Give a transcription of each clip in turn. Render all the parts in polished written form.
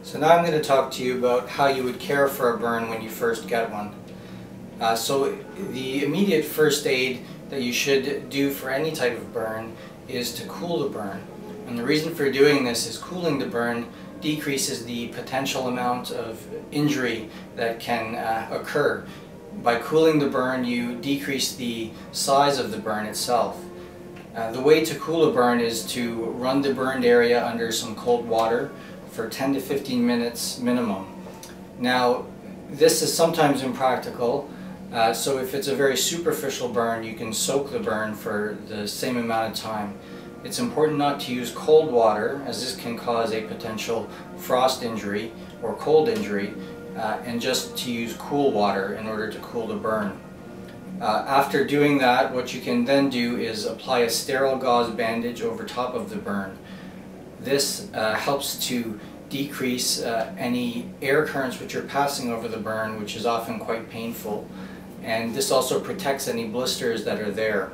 So now I'm going to talk to you about how you would care for a burn when you first get one. So the immediate first aid that you should do for any type of burn is to cool the burn. And the reason for doing this is cooling the burn decreases the potential amount of injury that can occur. By cooling the burn, you decrease the size of the burn itself. The way to cool a burn is to run the burned area under some cold water for 10 to 15 minutes minimum. Now, this is sometimes impractical, so if it's a very superficial burn, you can soak the burn for the same amount of time. It's important not to use cold water, as this can cause a potential frost injury or cold injury, and just to use cool water in order to cool the burn. After doing that, what you can then do is apply a sterile gauze bandage over top of the burn. This helps to decrease any air currents which are passing over the burn, which is often quite painful, and this also protects any blisters that are there.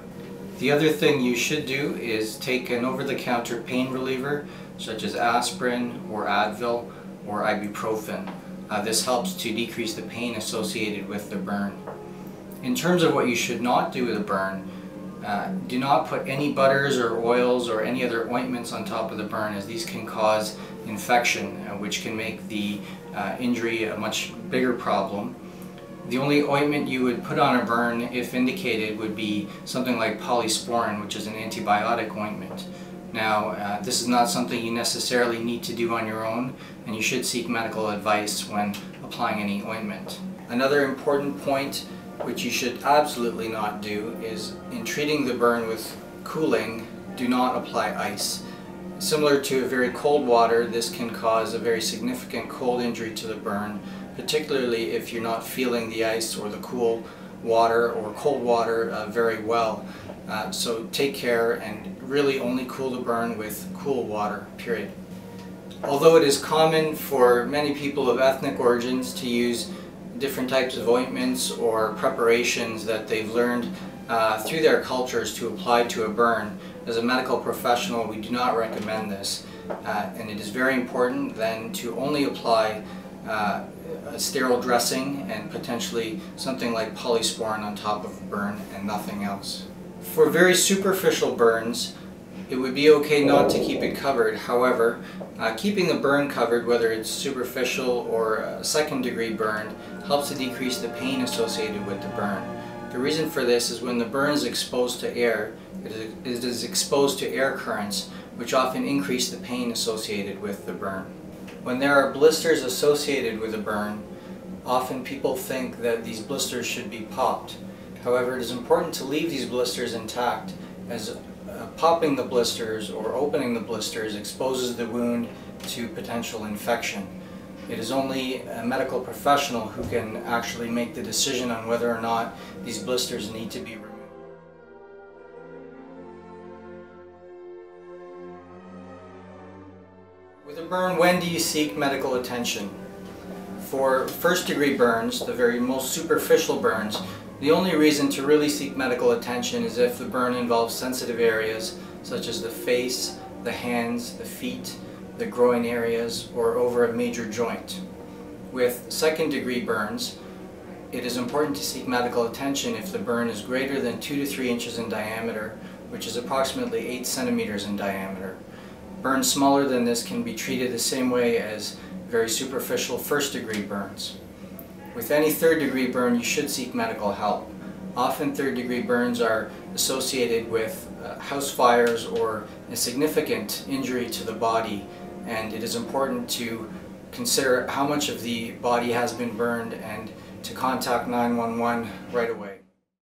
The other thing you should do is take an over-the-counter pain reliever such as aspirin or Advil or ibuprofen. This helps to decrease the pain associated with the burn. In terms of what you should not do with a burn, do not put any butters or oils or any other ointments on top of the burn, as these can cause infection, which can make the injury a much bigger problem. The only ointment you would put on a burn, if indicated, would be something like polysporin, which is an antibiotic ointment. Now, this is not something you necessarily need to do on your own, and you should seek medical advice when applying any ointment. Another important point which you should absolutely not do is, in treating the burn with cooling, do not apply ice. Similar to very cold water, this can cause a very significant cold injury to the burn, particularly if you're not feeling the ice or the cool water or cold water very well. So take care and really only cool the burn with cool water, period. Although it is common for many people of ethnic origins to use different types of ointments or preparations that they've learned through their cultures to apply to a burn, as a medical professional we do not recommend this, and it is very important then to only apply a sterile dressing and potentially something like polysporin on top of a burn and nothing else. For very superficial burns, it would be okay not to keep it covered. However, keeping the burn covered, whether it's superficial or a second-degree burn, helps to decrease the pain associated with the burn. The reason for this is when the burn is exposed to air, it is exposed to air currents, which often increase the pain associated with the burn. When there are blisters associated with a burn, often people think that these blisters should be popped. However, it is important to leave these blisters intact, as popping the blisters or opening the blisters exposes the wound to potential infection. It is only a medical professional who can actually make the decision on whether or not these blisters need to be removed. With a burn, when do you seek medical attention? For first-degree burns, the very most superficial burns, the only reason to really seek medical attention is if the burn involves sensitive areas such as the face, the hands, the feet, the groin areas, or over a major joint. With second-degree burns, it is important to seek medical attention if the burn is greater than 2 to 3 inches in diameter, which is approximately 8 centimeters in diameter. Burns smaller than this can be treated the same way as very superficial first-degree burns. With any third-degree burn, you should seek medical help. Often third-degree burns are associated with house fires or a significant injury to the body, and it is important to consider how much of the body has been burned and to contact 911 right away.